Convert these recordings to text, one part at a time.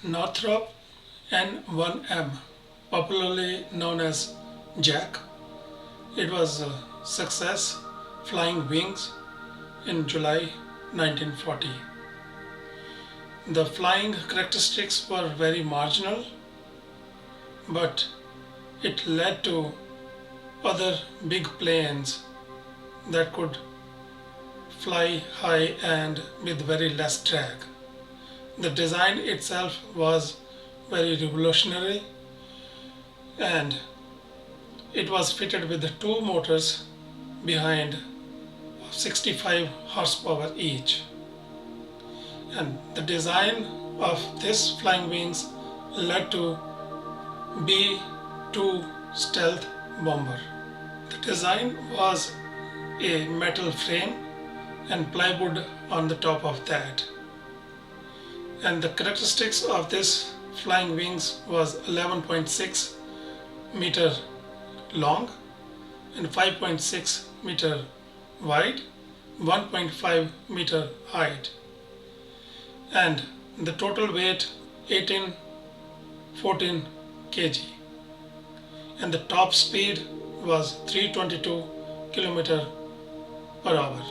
Northrop N1M, popularly known as Jack. It was a success flying wings in July 1940. The flying characteristics were very marginal, but it led to other big planes that could fly high and with very less drag. The design itself was very revolutionary, and it was fitted with two motors behind 65 horsepower each. And the design of this flying wings led to B-2 stealth bomber. The design was a metal frame and plywood on the top of that. And the characteristics of this flying wings was 11.6 meter long and 5.6 meter wide, 1.5 meter height, and the total weight 14 kg, and the top speed was 322 km per hour.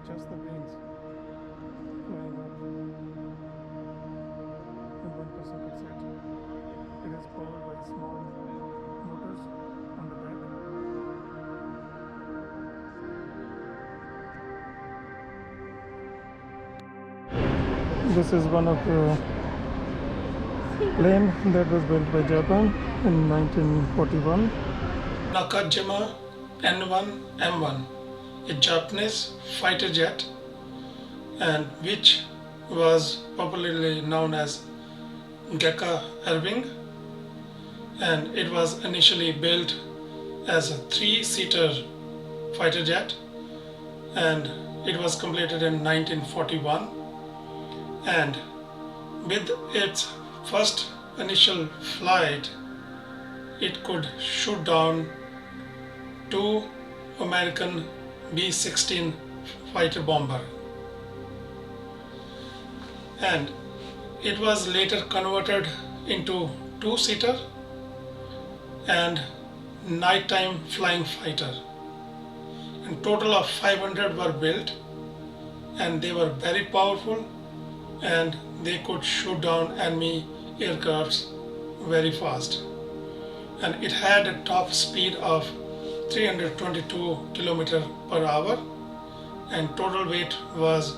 Just the wings flying up, and one person could sit. It is powered by small motors on the back. This is one of the plane that was built by Japan in 1941. Nakajima N1M, a Japanese fighter jet, and which was popularly known as Gekko Irving, and it was initially built as a 3-seater fighter jet, and it was completed in 1941. And with its first initial flight, it could shoot down 2 American B-16 fighter bomber, and it was later converted into 2-seater and nighttime flying fighter. And total of 500 were built, and they were very powerful, and they could shoot down enemy aircrafts very fast. And it had a top speed of 322 km per hour, and total weight was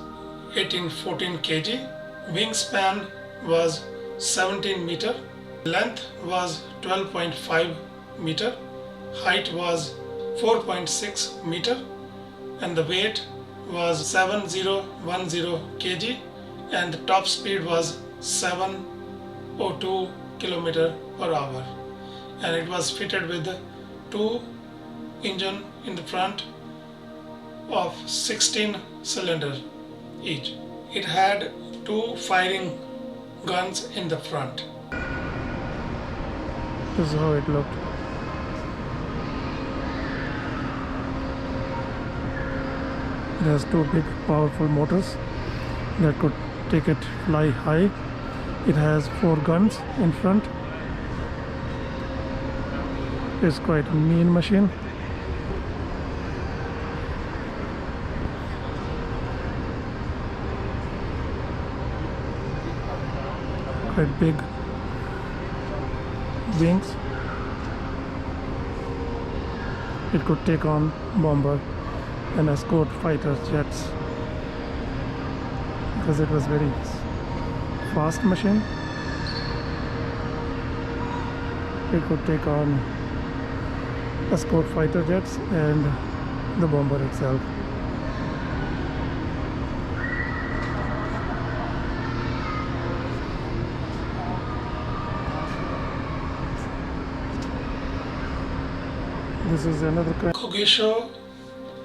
14 kg. Wingspan was 17 meter, length was 12.5 meter, height was 4.6 meter, and the weight was 7010 kg, and the top speed was 702 km per hour. And it was fitted with 2 engine in the front of 16 cylinders each. It had 2 firing guns in the front. This is how it looked. It has 2 big powerful motors that could take it fly high. It has 4 guns in front. It's quite a mean machine. Quite big wings. It could take on bomber and escort fighter jets because it was very fast machine. It could take on escort fighter jets and the bomber itself. This is another kind. Kugisho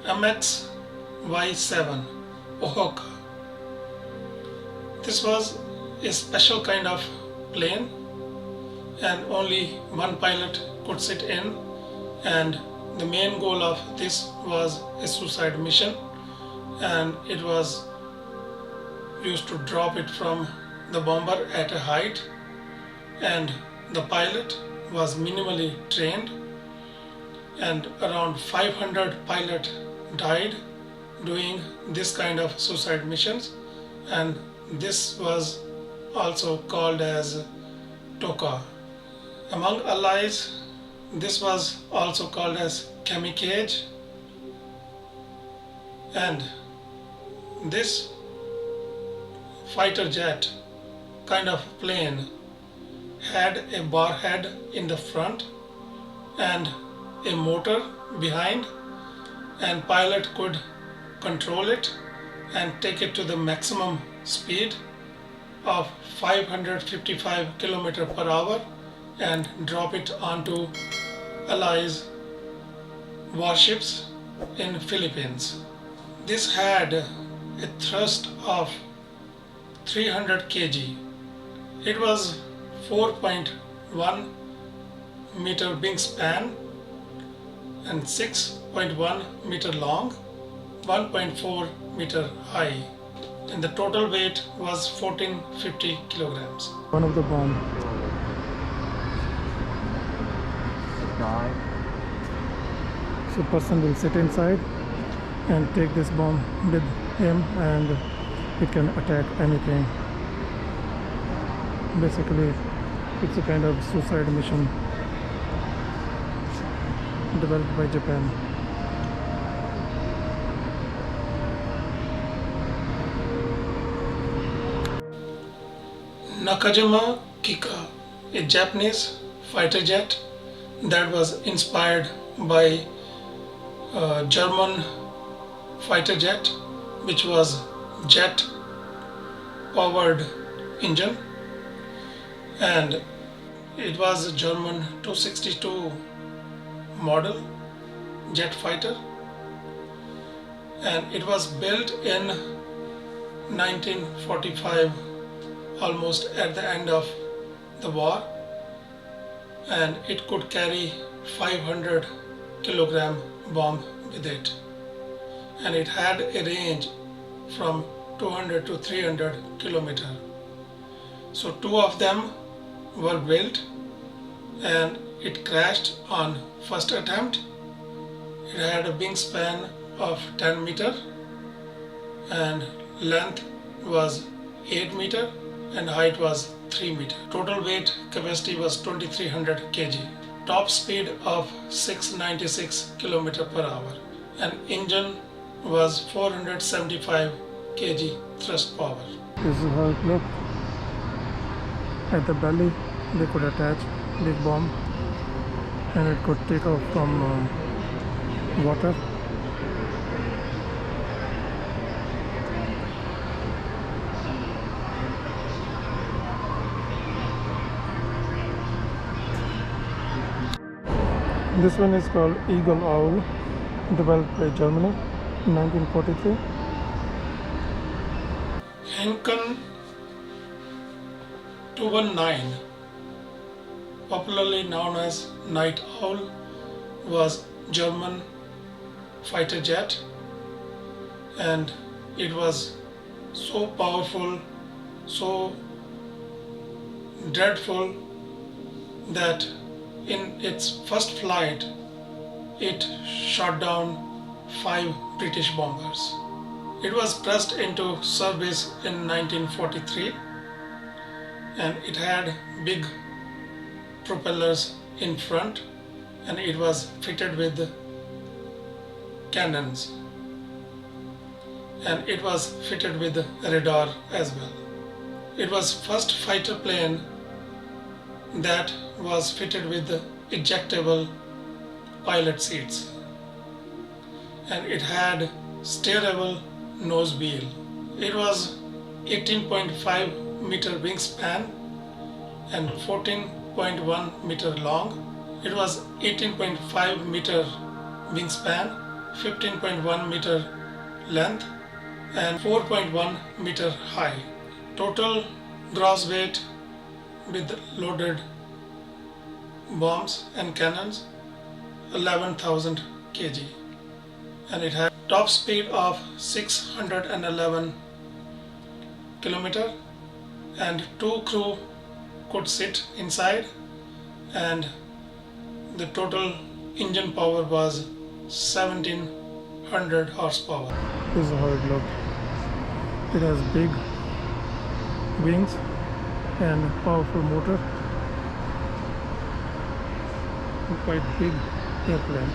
MXY7 OHKA. This was a special kind of plane, and only one pilot could sit in, and the main goal of this was a suicide mission, and it was used to drop it from the bomber at a height, and the pilot was minimally trained, and around 500 pilots died doing this kind of suicide missions, and this was also called as TOKA. Among allies, this was also called as kamikaze, and this fighter jet kind of plane had a bar head in the front and a motor behind, and pilot could control it and take it to the maximum speed of 555 km/h and drop it onto Allies warships in Philippines. This had a thrust of 300 kg. It was 4.1 meter wingspan and 6.1 meter long, 1.4 meter high, and the total weight was 1450 kilograms. One of the bomb. So person will sit inside and take this bomb with him, and it can attack anything. Basically, it's a kind of suicide mission developed by Japan. Nakajima J1N1 a Japanese fighter jet that was inspired by a German fighter jet, which was jet powered engine, and it was a German 262 model jet fighter, and it was built in 1945, almost at the end of the war, and it could carry 500 kilogram bomb with it, and it had a range from 200 to 300 kilometer. So two of them were built, and it crashed on first attempt. It had a wingspan of 10 meter and length was 8 meter and height was 3 meter. Total weight capacity was 2300 kg. Top speed of 696 km/h, and engine was 475 kg thrust power. This is how it looked. At the belly, they could attach big bomb, and it could take off from water. This one is called Eagle Owl, developed by Germany in 1943. Heinken 219, popularly known as Night Owl, was German fighter jet, and it was so powerful, so dreadful that in its first flight it shot down 5 British bombers. It was pressed into service in 1943, and it had big propellers in front, and it was fitted with cannons, and it was fitted with radar as well. It was first fighter plane that was fitted with ejectable pilot seats, and it had steerable nose wheel. It was 18.5 meter wingspan and 14.1 meter long It was 18.5 meter wingspan, 15.1 meter length, and 4.1 meter high. Total gross weight with loaded bombs and cannons 11,000 kg, and it had top speed of 611 kilometer, and 2 crew could sit inside, and the total engine power was 1700 horsepower. This is how it looked. It has big wings and powerful motor. Quite big airplane.